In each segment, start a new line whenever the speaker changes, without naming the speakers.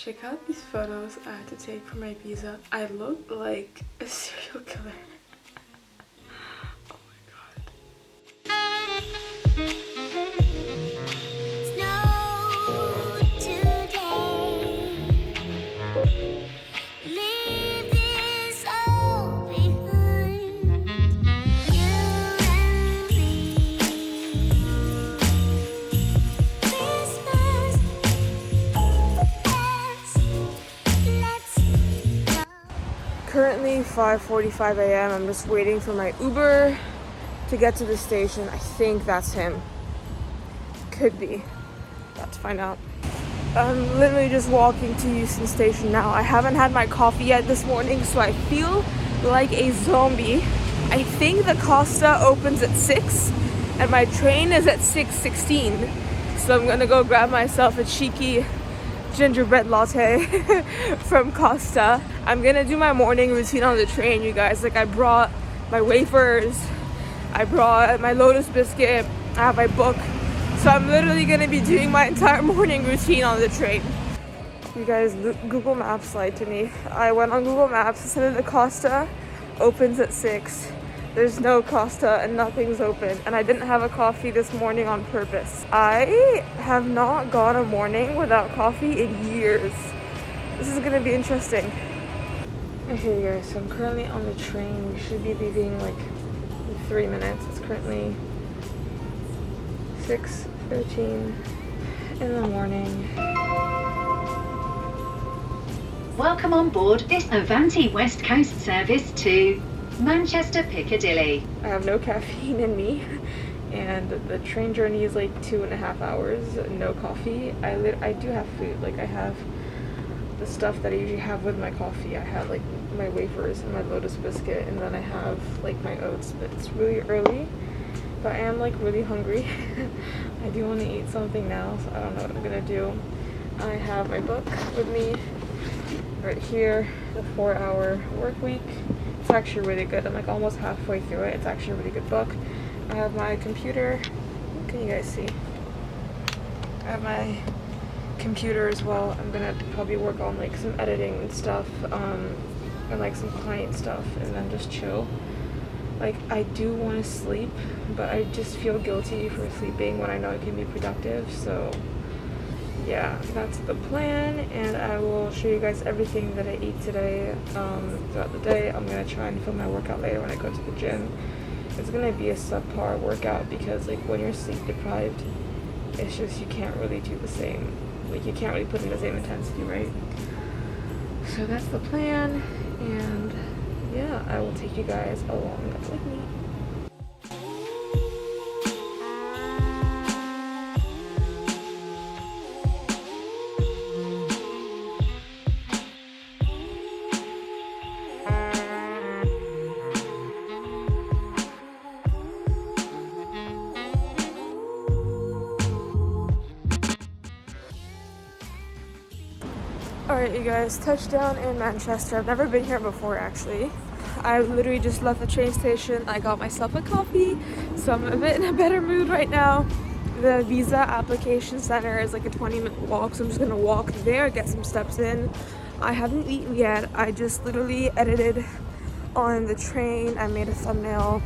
check out these photos I had to take for my visa. I look like a serial killer. Oh my god.
Snow today. Leave this all behind. You and me. Christmas. Let's go.
Currently 5:45 a.m. I'm just waiting for my Uber to get to the station. I think that's him. Could be. Let's find out. I'm literally just walking to Houston Station now. I haven't had my coffee yet this morning, so I feel like a zombie. I think the Costa opens at 6 and my train is at 6:16. So I'm gonna go grab myself a cheeky gingerbread latte from Costa. I'm gonna do my morning routine on the train, you guys. Like, I brought my wafers, I brought my lotus biscuit, I have my book. So I'm literally gonna be doing my entire morning routine on the train. You guys, Google Maps lied to me. I went on Google Maps, it said that the Costa opens at 6. There's no Costa and nothing's open. And I didn't have a coffee this morning on purpose. I have not gone a morning without coffee in years. This is gonna be interesting. Okay guys, so I'm currently on the train. We should be leaving like in 3 minutes. It's currently 6:13 in the morning.
Welcome on board this Avanti West Coast service to Manchester Piccadilly.
I have no caffeine in me, and the train journey is like 2.5 hours. No coffee. I do have food. Like, I have the stuff that I usually have with my coffee. I have like my wafers and my lotus biscuit, and then I have like my oats. But it's really early, but I am like really hungry. I do want to eat something now, so I don't know what I'm gonna do. I have my book with me right here, the 4-hour work week. It's actually really good. I'm like almost halfway through it. It's actually a really good book. I have my computer. What can you guys see? I have my computer as well. I'm gonna probably work on like some editing and stuff, and like some client stuff, and then just chill. Like, I do want to sleep, but I just feel guilty for sleeping when I know it can be productive. So yeah, that's the plan, and I will show you guys everything that I ate today throughout the day. I'm gonna try and film my workout later when I go to the gym. It's gonna be a subpar workout because like when you're sleep deprived, it's just you can't really do the same. Like, you can't really put in the same intensity, right? So that's the plan, and yeah, I will take you guys along with me. Alright you guys, touchdown in Manchester. I've never been here before actually. I literally just left the train station. I got myself a coffee, so I'm a bit in a better mood right now. The visa application center is like a 20-minute walk, so I'm just gonna walk there, get some steps in. I haven't eaten yet. I just literally edited on the train. I made a thumbnail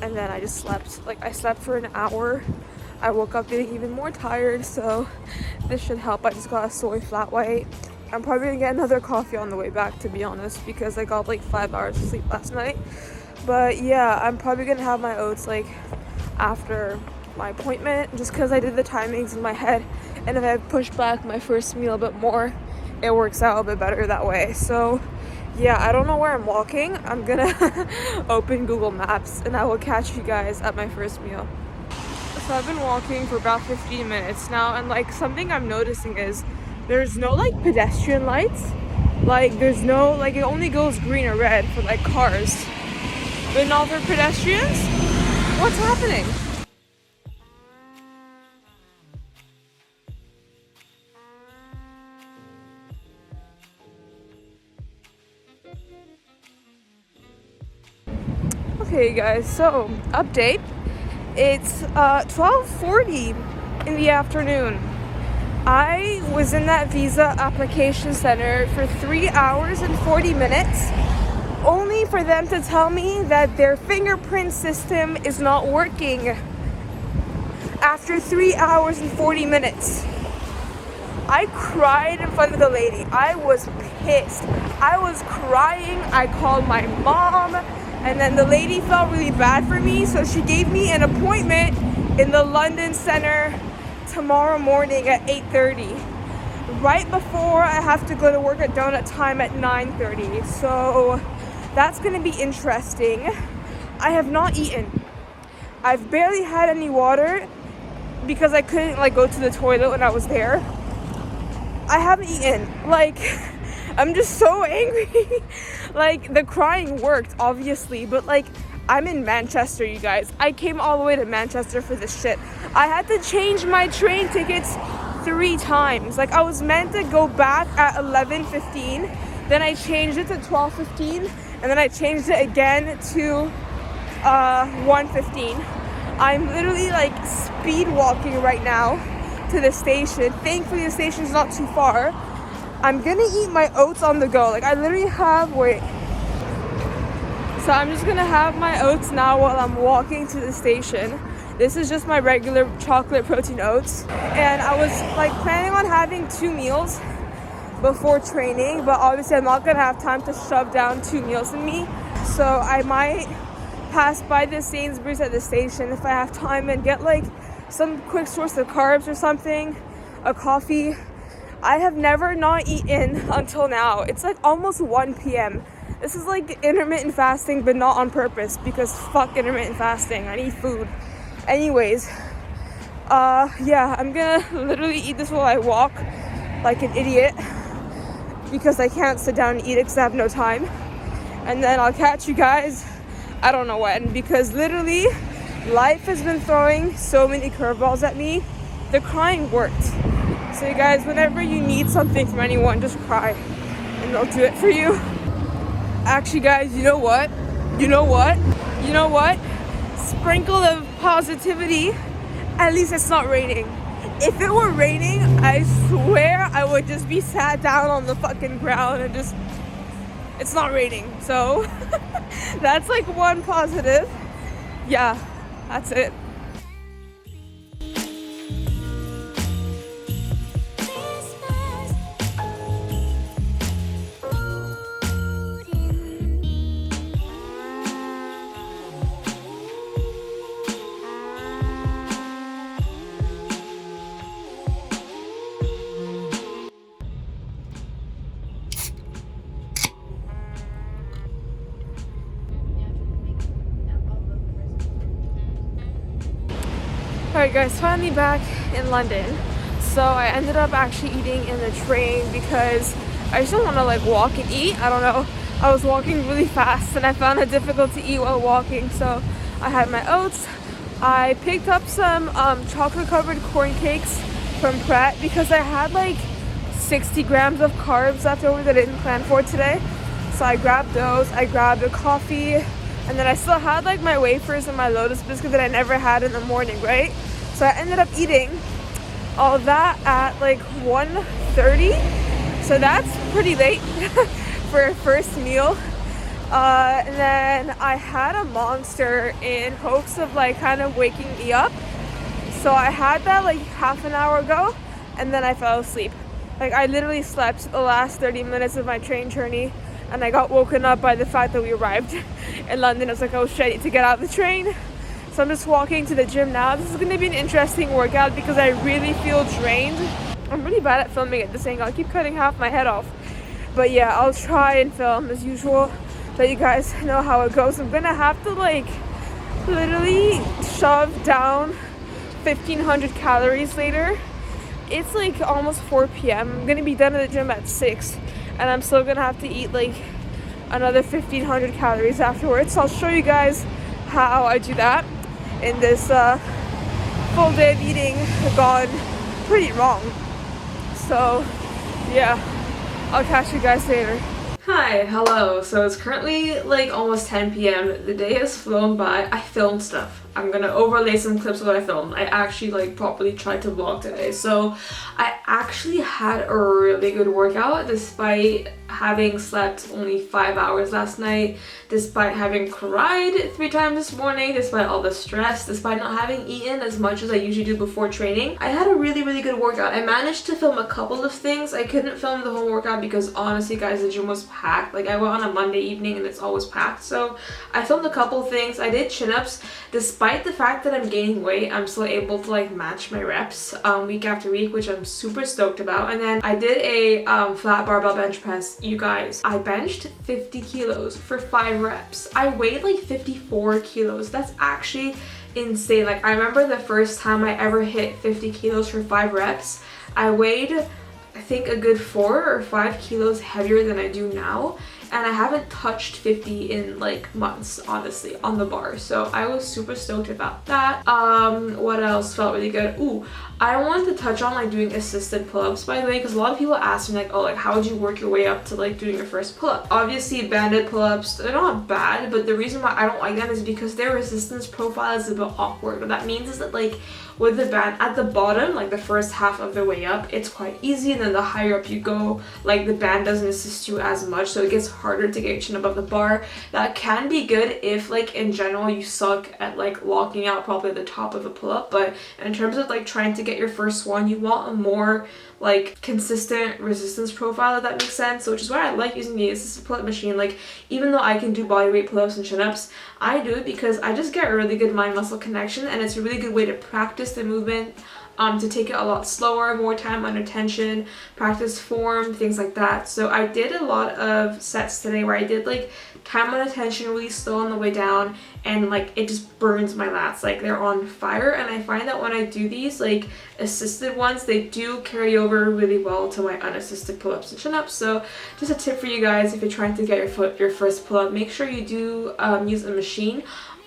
and then I just slept. Like, I slept for an hour. I woke up feeling even more tired, so this should help. I just got a soy flat white. I'm probably gonna get another coffee on the way back, to be honest, because I got like 5 hours of sleep last night. But yeah, I'm probably gonna have my oats like after my appointment, just because I did the timings in my head, and if I push back my first meal a bit more, it works out a bit better that way. So yeah, I don't know where I'm walking. I'm gonna open Google Maps and I will catch you guys at my first meal. So I've been walking for about 15 minutes now, and like something I'm noticing is there's no like pedestrian lights. Like, there's no, like, it only goes green or red for like cars, but not for pedestrians. What's happening? Okay guys, so update. It's 12:40 in the afternoon. I was in that visa application center for 3 hours and 40 minutes, only for them to tell me that their fingerprint system is not working after 3 hours and 40 minutes. I cried in front of the lady. I was pissed. I was crying. I called my mom, and then the lady felt really bad for me, so she gave me an appointment in the London Center tomorrow morning at 8:30, right before I have to go to work at donut time at 9:30. So that's gonna be interesting. I have not eaten. I've barely had any water because I couldn't like go to the toilet when I was there. I haven't eaten. Like, I'm just so angry. Like, the crying worked, obviously, but like, I'm in Manchester, you guys. I came all the way to Manchester for this shit. I had to change my train tickets 3 times. Like, I was meant to go back at 11:15, then I changed it to 12:15, and then I changed it again to 1:15. I'm literally like speed walking right now to the station. Thankfully, the station's not too far. I'm gonna eat my oats on the go. Like, I literally have, so I'm just gonna have my oats now while I'm walking to the station. This is just my regular chocolate protein oats. And I was like planning on having 2 meals before training, but obviously I'm not gonna have time to shove down 2 meals in me. So I might pass by the Sainsbury's at the station if I have time and get like some quick source of carbs or something, a coffee. I have never not eaten until now. It's like almost 1 p.m. This is like intermittent fasting, but not on purpose, because fuck intermittent fasting. I need food. Anyways, yeah, I'm gonna literally eat this while I walk like an idiot, because I can't sit down and eat it because I have no time. And then I'll catch you guys, I don't know when, because literally life has been throwing so many curveballs at me. The crying worked. So you guys, whenever you need something from anyone, just cry and they'll do it for you. Actually guys, you know what? Sprinkle of positivity. At least it's not raining. If it were raining, I swear I would just be sat down on the fucking ground and just, it's not raining. So that's like one positive. Yeah, that's it. Alright guys, finally back in London. So I ended up actually eating in the train because I just don't want to like walk and eat. I don't know. I was walking really fast and I found it difficult to eat while walking. So I had my oats. I picked up some chocolate covered corn cakes from Pret because I had like 60 grams of carbs left over that I didn't plan for today. So I grabbed those. I grabbed a coffee. And then I still had like my wafers and my Lotus biscuit that I never had in the morning, right? So I ended up eating all that at like 1:30. So that's pretty late for a first meal. And then I had a Monster in hopes of like kind of waking me up. So I had that like half an hour ago and then I fell asleep. Like I literally slept the last 30 minutes of my train journey. And I got woken up by the fact that we arrived in London. I was like, oh shit, I need to get out of the train. So I'm just walking to the gym now. This is going to be an interesting workout because I really feel drained. I'm really bad at filming at this angle. I keep cutting half my head off. But yeah, I'll try and film as usual, let you guys know how it goes. I'm going to have to like literally shove down 1,500 calories later. It's like almost 4 p.m. I'm going to be done at the gym at 6. And I'm still gonna have to eat like another 1,500 calories afterwards. So I'll show you guys how I do that in this full day of eating gone pretty wrong. So yeah, I'll catch you guys later. Hi, hello. So it's currently like almost 10 p.m. The day has flown by. I filmed stuff. I'm gonna overlay some clips of what I filmed. I actually like properly tried to vlog today. So I actually had a really good workout despite having slept only 5 hours last night, despite having cried 3 times this morning, despite all the stress, despite not having eaten as much as I usually do before training. I had a really good workout. I managed to film a couple of things. I couldn't film the whole workout because honestly guys, the gym was packed. Like I went on a Monday evening and it's always packed. So I filmed a couple things. I did chin-ups. Despite the fact that I'm gaining weight, I'm still able to like match my reps week after week, which I'm super stoked about. And then I did a flat barbell bench press. You guys, I benched 50 kilos for 5 reps. I weighed like 54 kilos. That's actually insane. Like I remember the first time I ever hit 50 kilos for 5 reps, I weighed I think a good 4 or 5 kilos heavier than I do now, and I haven't touched 50 in like months, honestly, on the bar. So I was super stoked about that. What else felt really good? Ooh, I wanted to touch on like doing assisted pull-ups, by the way, because a lot of people ask me like, oh, like how would you work your way up to like doing your first pull-up? Obviously banded pull-ups, they're not bad, but the reason why I don't like them is because their resistance profile is a bit awkward. What that means is that like with the band at the bottom, like the first half of the way up, it's quite easy, and then the higher up you go, like the band doesn't assist you as much, so it gets harder to get your chin above the bar. That can be good if like in general you suck at like locking out probably the top of a pull-up, but in terms of like trying to get your first one, you want a more like consistent resistance profile, if that makes sense. So which is why I like using the assisted pull-up machine. Like even though I can do bodyweight pull-ups and chin-ups, I do it because I just get a really good mind muscle connection, and it's a really good way to practice the movement, to take it a lot slower, more time under tension, practice form, things like that. So I did a lot of sets today where I did like time on attention really slow on the way down, and like it just burns my lats, like they're on fire. And I find that when I do these like assisted ones, they do carry over really well to my unassisted pull-ups and chin-ups. So just a tip for you guys, if you're trying to get your first pull-up, make sure you do use a machine.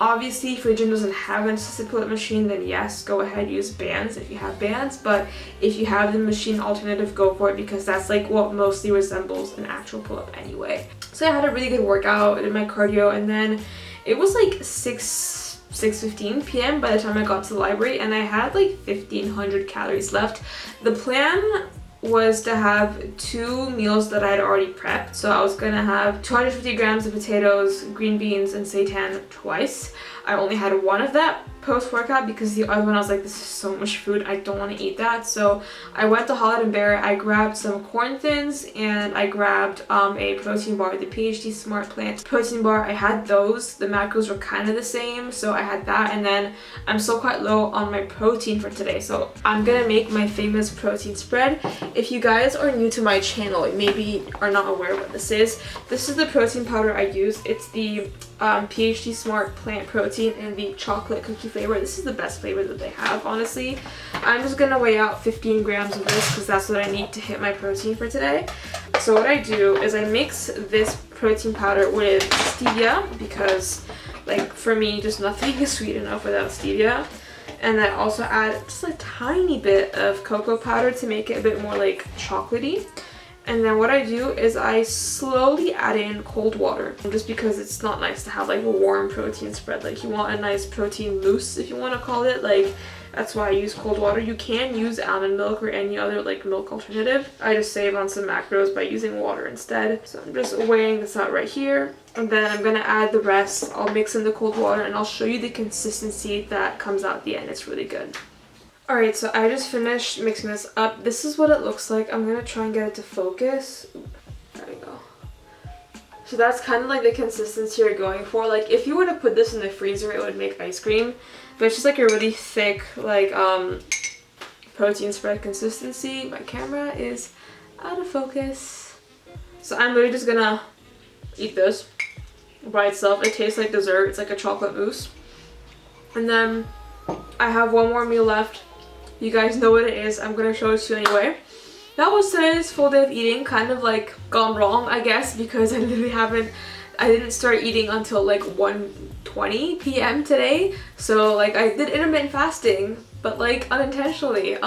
Obviously, if your gym doesn't have an assisted pull-up machine, then yes, go ahead, use bands if you have bands. But if you have the machine alternative, go for it, because that's like what mostly resembles an actual pull-up anyway. So I had a really good workout, I did my cardio, and then it was like 6:15 p.m. by the time I got to the library, and I had like 1,500 calories left. The plan was to have 2 meals that I had already prepped. So I was gonna have 250 grams of potatoes, green beans, and seitan twice. I only had one of that post-workout because the other one I was like, this is so much food, I don't want to eat that. So I went to Holland & Bear, I grabbed some corn thins, and I grabbed a protein bar, the PhD Smart Plant protein bar. I had those, the macros were kind of the same, so I had that. And then I'm still quite low on my protein for today, so I'm gonna make my famous protein spread. If you guys are new to my channel, maybe are not aware what this is the protein powder I use. It's the PhD Smart Plant Protein in the chocolate cookie flavor. This is the best flavor that they have, honestly. I'm just gonna weigh out 15 grams of this because that's what I need to hit my protein for today. So what I do is I mix this protein powder with stevia, because like for me, just nothing is sweet enough without stevia. And I also add just a tiny bit of cocoa powder to make it a bit more like chocolatey. And then what I do is I slowly add in cold water, just because it's not nice to have like a warm protein spread. Like you want a nice protein mousse, if you want to call it. Like that's why I use cold water. You can use almond milk or any other like milk alternative. I just save on some macros by using water instead. So I'm just weighing this out right here. And then I'm gonna add the rest. I'll mix in the cold water and I'll show you the consistency that comes out at the end. It's really good. Alright, so I just finished mixing this up. This is what it looks like. I'm gonna try and get it to focus. There we go. So that's kind of like the consistency you're going for. Like if you were to put this in the freezer, it would make ice cream. But it's just like a really thick, like protein spread consistency. My camera is out of focus. So I'm literally just gonna eat this by itself. It tastes like dessert. It's like a chocolate mousse. And then I have one more meal left. You guys know what it is. I'm gonna show it to you anyway. That was today's full day of eating. Kind of like gone wrong, I guess, because I didn't start eating until like 1:20 p.m. today. So like I did intermittent fasting, but like unintentionally.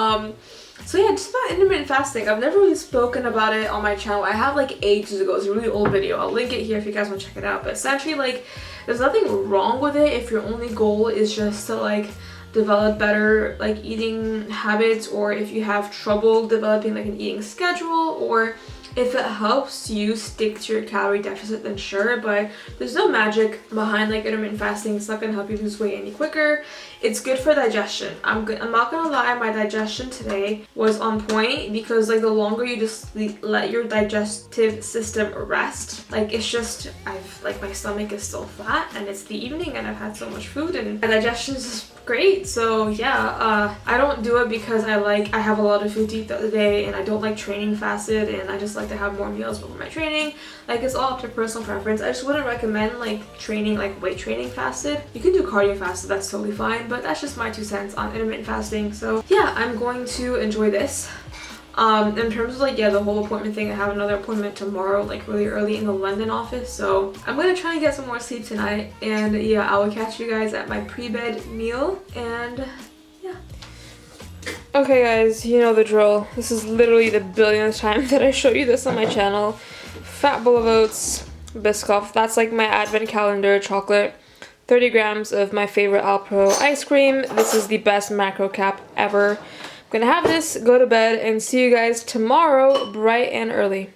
So yeah, just about intermittent fasting. I've never really spoken about it on my channel. I have like ages ago. It's a really old video. I'll link it here if you guys want to check it out. But essentially, like, there's nothing wrong with it if your only goal is just to like develop better like eating habits, or if you have trouble developing like an eating schedule, or if it helps you stick to your calorie deficit, then sure. But there's no magic behind like intermittent fasting. It's not gonna help you lose weight any quicker. It's good for digestion. I'm not gonna lie, my digestion today was on point, because like the longer you just let your digestive system rest, like it's just, my stomach is still flat and it's the evening and I've had so much food and my digestion is just great. So yeah, I don't do it because I have a lot of food to eat the other day, and I don't like training fasted, and I just like to have more meals before my training. Like, it's all up to personal preference. I just wouldn't recommend like training, like weight training fasted. You can do cardio fasted, that's totally fine, but that's just my 2 cents on intermittent fasting. So yeah, I'm going to enjoy this. In terms of like, yeah, the whole appointment thing, I have another appointment tomorrow, like really early in the London office, so I'm gonna try and get some more sleep tonight, and yeah, I will catch you guys at my pre-bed meal, and yeah. Okay guys, you know the drill. This is literally the billionth time that I show you this on my channel. Fat bowl of oats, Biscoff, that's like my advent calendar chocolate. 30 grams of my favorite Alpro ice cream. This is the best macro cap ever. I'm gonna have this, go to bed, and see you guys tomorrow bright and early.